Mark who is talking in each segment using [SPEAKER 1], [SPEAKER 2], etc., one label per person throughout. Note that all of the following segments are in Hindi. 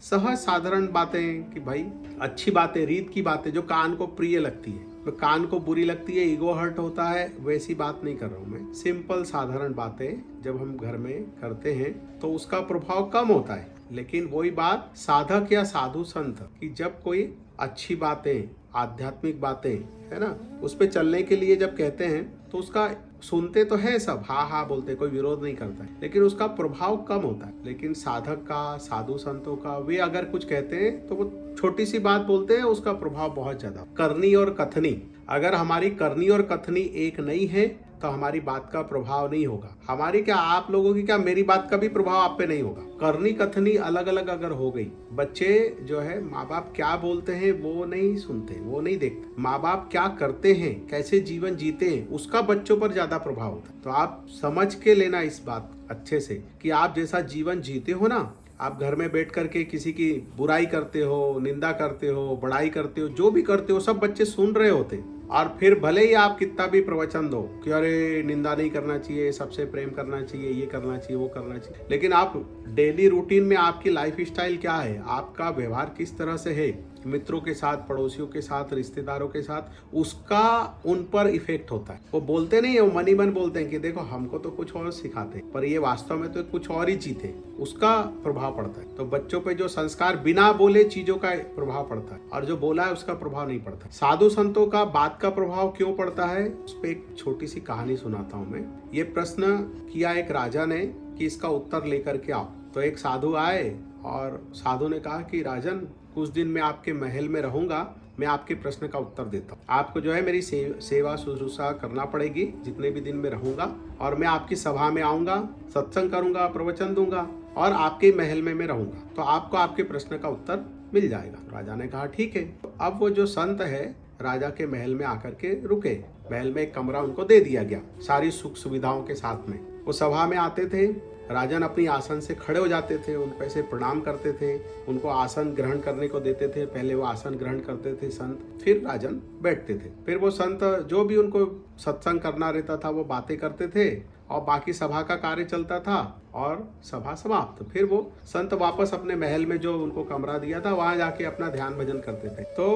[SPEAKER 1] सहज साधारण बातें कि भाई अच्छी बातें, रीत की बातें जो कान को प्रिय लगती है, कान को बुरी लगती है, ईगो हर्ट होता है, वैसी बात नहीं कर रहा हूँ मैं। सिंपल साधारण बातें जब हम घर में करते हैं तो उसका प्रभाव कम होता है। लेकिन वही बात साधक या साधु संत की जब कोई अच्छी बातें, आध्यात्मिक बातें है ना, उस पे चलने के लिए जब कहते हैं तो उसका सुनते तो है सब, हाँ हाँ बोलते, कोई विरोध नहीं करता है, लेकिन उसका प्रभाव कम होता है। लेकिन साधक का, साधु संतों का, वे अगर कुछ कहते हैं तो वो छोटी सी बात बोलते हैं, उसका प्रभाव बहुत ज्यादा। करनी और कथनी, अगर हमारी करनी और कथनी एक नहीं है तो हमारी बात का प्रभाव नहीं होगा। हमारी क्या, आप लोगों की क्या, मेरी बात का भी प्रभाव आप पे नहीं होगा। करनी कथनी अलग अलग अगर हो गई, बच्चे जो है माँ बाप क्या बोलते हैं वो नहीं सुनते, वो नहीं देखते। माँ बाप क्या करते हैं, कैसे जीवन जीते हैं, उसका बच्चों पर ज्यादा प्रभाव होता है। तो आप समझ के लेना इस बात अच्छे से कि आप जैसा जीवन जीते हो ना, आप घर में बैठ करके किसी की बुराई करते हो, निंदा करते हो, बड़ाई करते हो, जो भी करते हो सब बच्चे सुन रहे होते हैं। और फिर भले ही आप कितना भी प्रवचन दो कि अरे निंदा नहीं करना चाहिए, सबसे प्रेम करना चाहिए, ये करना चाहिए, वो करना चाहिए, लेकिन आप डेली रूटीन में आपकी लाइफ स्टाइल क्या है, आपका व्यवहार किस तरह से है मित्रों के साथ, पड़ोसियों के साथ, रिश्तेदारों के साथ, उसका उन पर इफेक्ट होता है। वो बोलते नहीं है, वो मन ही मन बोलते हैं कि देखो हमको तो कुछ और सिखाते हैं, पर ये वास्तव में तो कुछ और ही चीज है, उसका प्रभाव पड़ता है। तो बच्चों पे जो संस्कार बिना बोले चीजों का प्रभाव पड़ता है, और जो बोला है उसका प्रभाव नहीं पड़ता। साधु संतों का बात का प्रभाव क्यों पड़ता है, उस पर एक छोटी सी कहानी सुनाता हूँ मैं। ये प्रश्न किया एक राजा ने कि इसका उत्तर लेकर के आओ। तो एक साधु आए और साधु ने कहा कि राजन, कुछ दिन मैं आपके महल में रहूंगा, मैं आपके प्रश्न का उत्तर देता हूँ। आपको जो है मेरी सेवा शुश्रूषा करना पड़ेगी जितने भी दिन में रहूंगा, और मैं आपकी सभा में आऊंगा, सत्संग करूंगा, प्रवचन दूंगा, और आपके महल में मैं रहूंगा, तो आपको आपके प्रश्न का उत्तर मिल जाएगा। राजा ने कहा ठीक है। तो अब वो जो संत है राजा के महल में आकर के रुके। महल में एक कमरा उनको दे दिया गया सारी सुख सुविधाओं के साथ में। वो सभा में आते थे, राजन अपनी आसन से खड़े हो जाते थे, उनको ऐसे प्रणाम करते थे, उनको आसन ग्रहण करने को देते थे। पहले वो आसन ग्रहण करते थे संत, फिर राजन बैठते थे। फिर वो संत जो भी उनको सत्संग करना रहता था वो बातें करते थे, और बाकी सभा का कार्य चलता था, और सभा समाप्त। फिर वो संत वापस अपने महल में जो उनको कमरा दिया था वहां जाके अपना ध्यान भजन करते थे। तो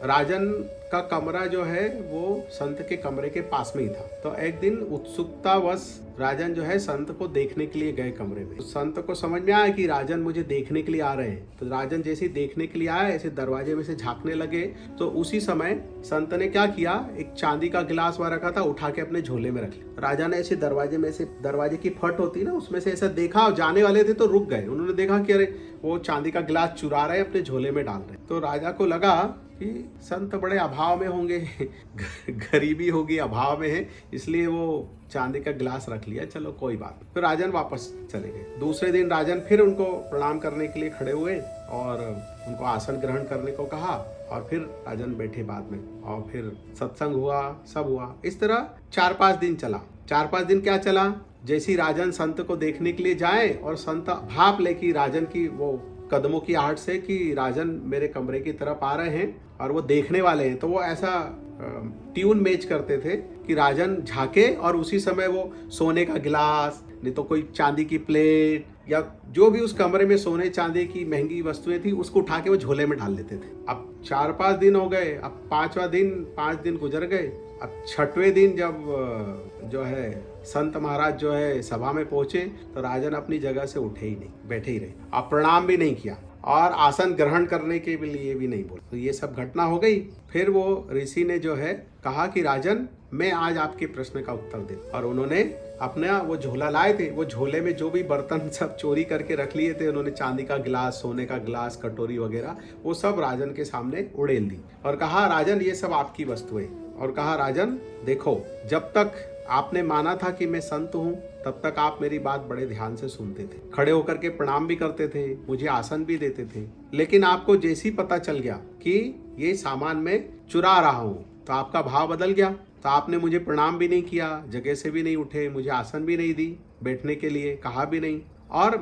[SPEAKER 1] राजन का कमरा जो है वो संत के कमरे के पास में ही था। तो एक दिन उत्सुकतावश राजन जो है संत को देखने के लिए गए कमरे में। तो संत को समझ में आया कि राजन मुझे देखने के लिए आ रहे हैं। तो राजन जैसे ही देखने के लिए आए, ऐसे दरवाजे में से झांकने लगे। तो उसी समय संत ने क्या किया, एक चांदी का गिलास वहां रखा था, उठा के अपने झोले में रख लिया। राजा ने ऐसे दरवाजे में से, दरवाजे की फट होती ना, उसमें से ऐसा देखा, और जाने वाले थे तो रुक गए। उन्होंने देखा कि अरे वो चांदी का गिलास चुरा रहे, अपने झोले में डाल रहे। तो राजा को लगा कि संत बड़े अभाव में होंगे, गरीबी होगी, अभाव में है, इसलिए वो चांदी का गिलास रख लिया, चलो कोई बात। फिर राजन वापस चले गए। दूसरे दिन राजन फिर उनको प्रणाम करने के लिए खड़े हुए और उनको आसन ग्रहण करने को कहा, और फिर राजन बैठे बाद में, और फिर सत्संग हुआ, सब हुआ। इस तरह 4-5 दिन चला। 4-5 दिन क्या चला, जैसी राजन संत को देखने के लिए जाए और संत भाप ले कि राजन की वो कदमों की आहट से कि राजन मेरे कमरे की तरफ आ रहे हैं और वो देखने वाले हैं, तो वो ऐसा ट्यून मैच करते थे कि राजन झाके और उसी समय वो सोने का गिलास, नहीं तो कोई चांदी की प्लेट, या जो भी उस कमरे में सोने चांदी की महंगी वस्तुएं थी उसको उठा के वो झोले में डाल देते थे। अब 4-5 दिन हो गए, अब 5 दिन गुजर गए। अब 6वें दिन जब जो है संत महाराज जो है सभा में पहुंचे, तो राजन अपनी जगह से उठे ही नहीं, बैठे ही रहे। अब प्रणाम भी नहीं किया और आसन ग्रहण करने के लिए भी नहीं बोले। तो ये सब घटना हो गई। फिर वो ऋषि ने जो है कहा कि राजन, मैं आज आपके प्रश्न का उत्तर दे। और उन्होंने अपना वो झोला लाए थे, वो झोले में जो भी बर्तन सब चोरी करके रख लिए थे, उन्होंने चांदी का गिलास, सोने का गिलास, कटोरी वगैरह, वो सब राजन के सामने उड़ेल दी और कहा राजन ये सब आपकी वस्तुएं। और कहा राजन देखो, जब तक आपने माना था कि मैं संत हूँ तब तक आप मेरी बात बड़े ध्यान से सुनते थे, खड़े होकर के प्रणाम भी करते थे, मुझे आसन भी देते थे। लेकिन आपको जैसे ही पता चल गया कि ये सामान मैं चुरा रहा हूँ, तो आपका भाव बदल गया। तो आपने मुझे प्रणाम भी नहीं किया, जगह से भी नहीं उठे, मुझे आसन भी नहीं दी, बैठने के लिए कहा भी नहीं। और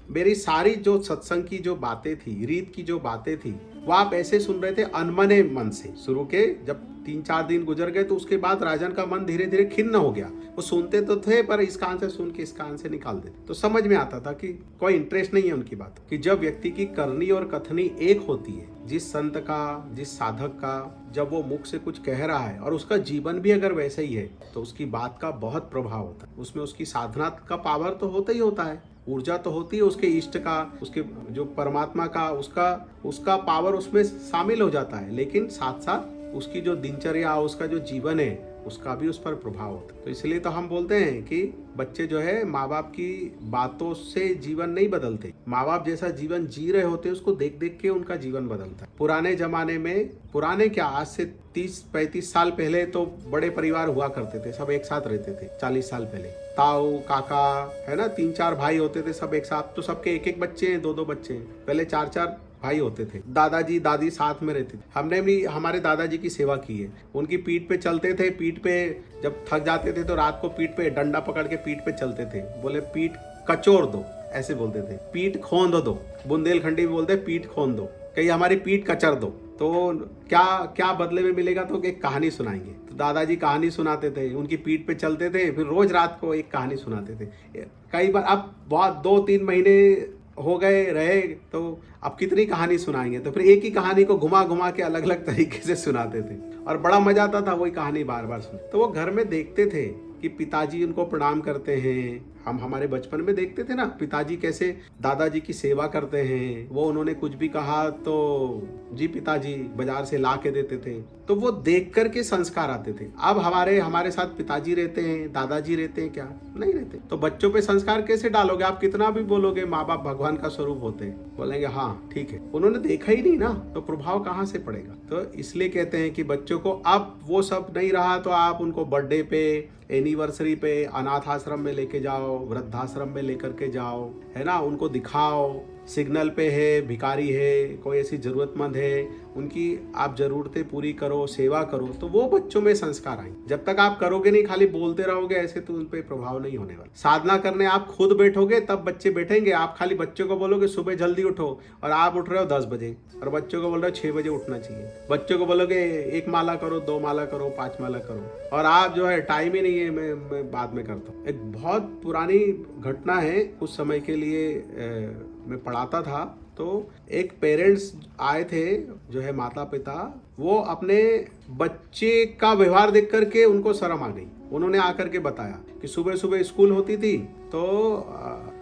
[SPEAKER 1] मेरी सारी जो सत्संग की जो बातें थी, रीत की जो बातें थी, वो आप ऐसे सुन रहे थे अनमने मन से। शुरू के जब 3-4 दिन गुजर गए तो उसके बाद राजन का मन धीरे धीरे खिन्न हो गया। वो सुनते तो थे पर इस कान से सुन के इस कान से निकाल देते, तो समझ में आता था कि कोई इंटरेस्ट नहीं है उनकी बात। कि जब व्यक्ति की करनी और कथनी एक होती है, जिस संत का, जिस साधक का जब वो मुख से कुछ कह रहा है और उसका जीवन भी अगर वैसे ही है तो उसकी बात का बहुत प्रभाव होता है। उसमें उसकी साधना का पावर तो होता ही होता है, ऊर्जा तो होती है, उसके इष्ट का, उसके जो परमात्मा का, उसका पावर उसमें शामिल हो जाता है। लेकिन साथ साथ उसकी जो दिनचर्या, उसका जो जीवन है, उसका भी उस पर प्रभाव होता है। तो इसलिए तो हम बोलते हैं कि बच्चे जो है माँ बाप की बातों से जीवन नहीं बदलते, माँ बाप जैसा जीवन जी रहे होते हैं उसको देख देख के उनका जीवन बदलता है। पुराने जमाने में, पुराने क्या, आज से 30-35 साल पहले तो बड़े परिवार हुआ करते थे, सब एक साथ रहते थे। 40 साल पहले ताऊ, काका, है ना, 3-4 भाई होते थे सब एक साथ। तो सबके एक एक बच्चे हैं, 2-2 बच्चे हैं। पहले 4-4 भाई होते थे। दादाजी दादी साथ में रहते थे। हमने भी हमारे दादाजी की सेवा की है। उनकी पीठ पे चलते थे, पीठ पे जब थक जाते थे तो रात को पीठ पे डंडा पकड़ के पीठ पे चलते थे। बोले पीठ कचोर दो, ऐसे बोलते थे। पीठ खोंद दो, बुंदेलखंडी में बोलते पीठ खोंद दो, कहीं हमारी पीठ कचर दो। तो क्या क्या बदले में मिलेगा, तो एक कहानी सुनाएंगे। तो दादाजी कहानी सुनाते थे, उनकी पीठ पे चलते थे, फिर रोज रात को एक कहानी सुनाते थे। कई बार अब बहुत 2-3 महीने हो गए रहे तो अब कितनी कहानी सुनाएंगे, तो फिर एक ही कहानी को घुमा घुमा के अलग अलग तरीके से सुनाते थे और बड़ा मजा आता था वही कहानी बार बार सुन। तो वो घर में देखते थे कि पिताजी उनको प्रणाम करते हैं। हम हमारे बचपन में देखते थे ना पिताजी कैसे दादाजी की सेवा करते हैं। वो उन्होंने कुछ भी कहा तो जी पिताजी बाजार से ला के देते थे। तो वो देख कर के संस्कार आते थे। अब हमारे साथ पिताजी रहते हैं, दादाजी रहते हैं क्या? नहीं रहते। तो बच्चों पे संस्कार कैसे डालोगे? आप कितना भी बोलोगे माँ बाप भगवान का स्वरूप होते हैं, बोलेंगे हाँ ठीक है, उन्होंने देखा ही नहीं ना, तो प्रभाव कहाँ से पड़ेगा? तो इसलिए कहते हैं कि बच्चों को अब वो सब नहीं रहा तो आप उनको बर्थडे पे, एनिवर्सरी पे अनाथ आश्रम में लेके जाओ, वृद्धाश्रम में लेकर के जाओ, है ना, उनको दिखाओ। सिग्नल पे है, भिखारी है, कोई ऐसी जरूरतमंद है, उनकी आप जरूरतें पूरी करो, सेवा करो, तो वो बच्चों में संस्कार आएंगे। जब तक आप करोगे नहीं, खाली बोलते रहोगे ऐसे, तो उन पे प्रभाव नहीं होने वाला। साधना करने आप खुद बैठोगे तब बच्चे बैठेंगे। आप खाली बच्चों को बोलोगे सुबह जल्दी उठो और आप उठ रहे हो 10 बजे और बच्चों को बोल रहे हो 6 बजे उठना चाहिए। बच्चों को बोलोगे 1 माला करो, 2 माला करो, 5 माला करो, और आप जो है टाइम ही नहीं है, मैं बाद में करता हूँ। एक बहुत पुरानी घटना है, कुछ समय के लिए मैं पढ़ाता था। तो एक पेरेंट्स आए थे जो है माता पिता, वो अपने बच्चे का व्यवहार देख करके उनको शर्म आ गई। उन्होंने आकर के बताया कि सुबह सुबह स्कूल होती थी तो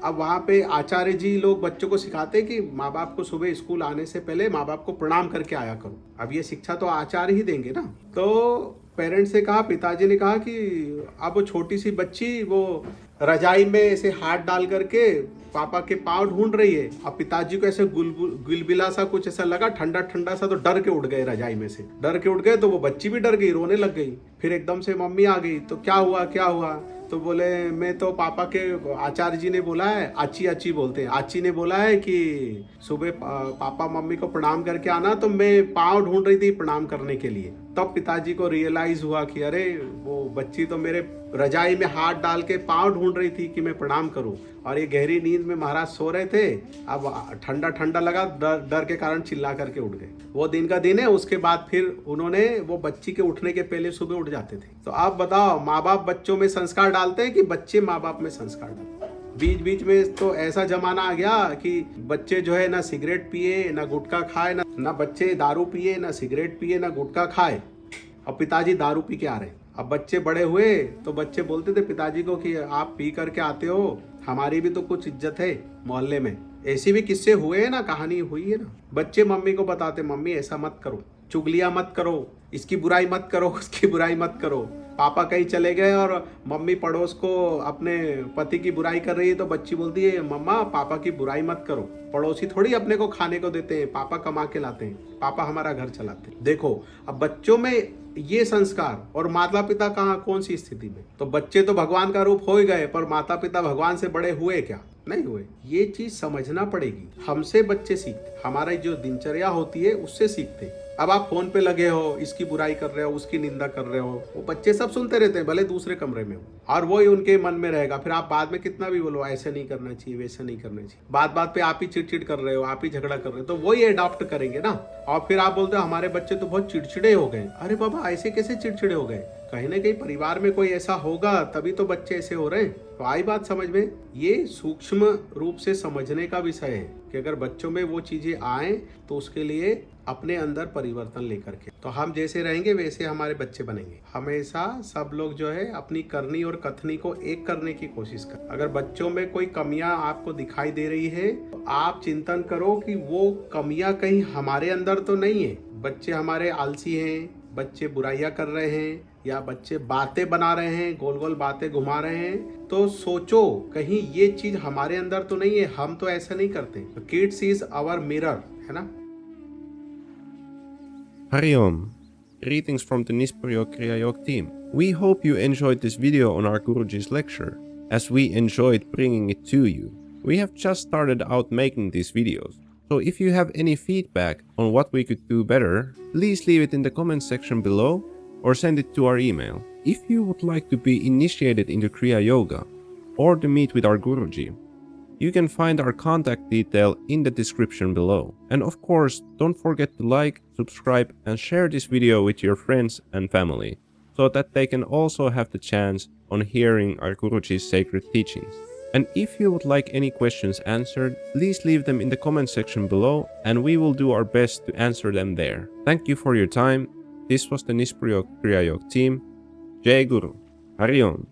[SPEAKER 1] अब वहाँ पे आचार्य जी लोग बच्चों को सिखाते कि माँ बाप को सुबह स्कूल आने से पहले माँ बाप को प्रणाम करके आया करो। अब ये शिक्षा तो आचार्य ही देंगे ना। तो पेरेंट्स से कहा, पिताजी ने कहा कि अब वो छोटी सी बच्ची वो रजाई में ऐसे हाथ डाल करके पापा के पाँव ढूंढ रही है। अब पिताजी को ऐसे गुलबिला सा कुछ ऐसा लगा, ठंडा ठंडा सा, तो डर के उठ गए रजाई में से। डर के उठ गए तो वो बच्ची भी डर गई, रोने लग गई। फिर एकदम से मम्मी आ गई, तो क्या हुआ क्या हुआ? तो बोले मैं तो पापा के, आचार्य जी ने बोला है, आची आची बोलते हैं, आची ने बोला है कि सुबह पापा मम्मी को प्रणाम करके आना, तो मैं पाँव ढूंढ रही थी प्रणाम करने के लिए। तब पिताजी को रियलाइज हुआ कि अरे वो बच्ची तो मेरे रजाई में हाथ डाल के पाँव ढूंढ रही थी कि मैं प्रणाम करूं, और ये गहरी नींद में महाराज सो रहे थे। अब ठंडा ठंडा लगा, डर के कारण चिल्ला करके उठ गए। वो दिन का दिन है। उसके बाद फिर उन्होंने, वो बच्ची के उठने के पहले सुबह उठ जाते थे। तो आप बताओ, माँ बाप बच्चों में संस्कार डालते हैं कि बच्चे माँ बाप में संस्कार डालते हैं? बीच बीच में तो ऐसा जमाना आ गया कि बच्चे जो है ना सिगरेट पिए, ना गुटखा खाए, ना बच्चे दारू पिए, ना सिगरेट पिए, ना गुटखा खाए, और पिताजी दारू पी के आ रहे हैं। अब बच्चे बड़े हुए तो बच्चे बोलते थे पिताजी को कि आप पी करके आते हो, हमारी भी तो कुछ इज्जत है मोहल्ले में। ऐसे भी किस्से हुए हैं ना, कहानी हुई है ना। बच्चे मम्मी को बताते, मम्मी ऐसा मत करो, चुगलियां मत करो, इसकी बुराई मत करो, उसकी बुराई मत करो। पापा कहीं चले गए और मम्मी पड़ोस को अपने पति की बुराई कर रही है, तो बच्ची बोलती है मम्मा पापा की बुराई मत करो, पड़ोसी थोड़ी अपने को खाने को देते हैं, पापा कमा के लाते हैं, पापा हमारा घर चलाते हैं। देखो अब बच्चों में ये संस्कार, और माता पिता कहाँ, कौन सी स्थिति में? तो बच्चे तो भगवान का रूप हो ही गए, पर माता पिता भगवान से बड़े हुए क्या? नहीं हुए। ये चीज समझना पड़ेगी। हमसे बच्चे सीखते, हमारी जो दिनचर्या होती है उससे सीखते। अब आप फोन पे लगे हो, इसकी बुराई कर रहे हो, उसकी निंदा कर रहे हो, वो बच्चे सब सुनते रहते हैं, भले दूसरे कमरे में हो, और वो ही उनके मन में रहेगा। फिर आप बाद में कितना भी बोलो ऐसे नहीं करना चाहिए, वैसे नहीं करना चाहिए, बात बात पे आप ही चिड़चिड़ कर रहे हो, आप ही झगड़ा कर रहे हो, तो वही अडॉप्ट करेंगे ना। और फिर आप बोलते हो हमारे बच्चे तो बहुत चिड़चिड़े हो गए। अरे बाबा, ऐसे कैसे चिड़चिड़े हो गए? कहीं ना कहीं परिवार में कोई ऐसा होगा, तभी तो बच्चे ऐसे हो रहे हैं। तो आई बात समझ में। ये सूक्ष्म रूप से समझने का विषय है कि अगर बच्चों में वो चीजें आए तो उसके लिए अपने अंदर परिवर्तन लेकर के, तो हम जैसे रहेंगे वैसे हमारे बच्चे बनेंगे। हमेशा सब लोग जो है अपनी करनी और कथनी को एक करने की कोशिश कर। अगर बच्चों में कोई कमियां आपको दिखाई दे रही है तो आप चिंतन करो कि वो कमियां कहीं हमारे अंदर तो नहीं है। बच्चे हमारे आलसी हैं, बच्चे बुराइयां कर रहे हैं, या बच्चे बातें बना रहे हैं, गोल गोल बातें घुमा रहे हैं, तो सोचो कहीं ये चीज हमारे अंदर तो नहीं है। हम तो ऐसा नहीं करते। किड्स इज आवर मिरर, है ना।
[SPEAKER 2] Hari Om. Greetings from the Nispriyog Kriya Yoga team. We hope you enjoyed this video on our Guruji's lecture, as we enjoyed bringing it to you. We have just started out making these videos, so if you have any feedback on what we could do better, please leave it in the comment section below or send it to our email. If you would like to be initiated into Kriya Yoga or to meet with our Guruji, you can find our contact detail in the description below. And of course, don't forget to like, subscribe and share this video with your friends and family, so that they can also have the chance on hearing our Guruji's sacred teachings. And if you would like any questions answered, please leave them in the comment section below and we will do our best to answer them there. Thank you for your time. This was the Nispriyog Kriya Yoga team. Jai Guru. Hari Om.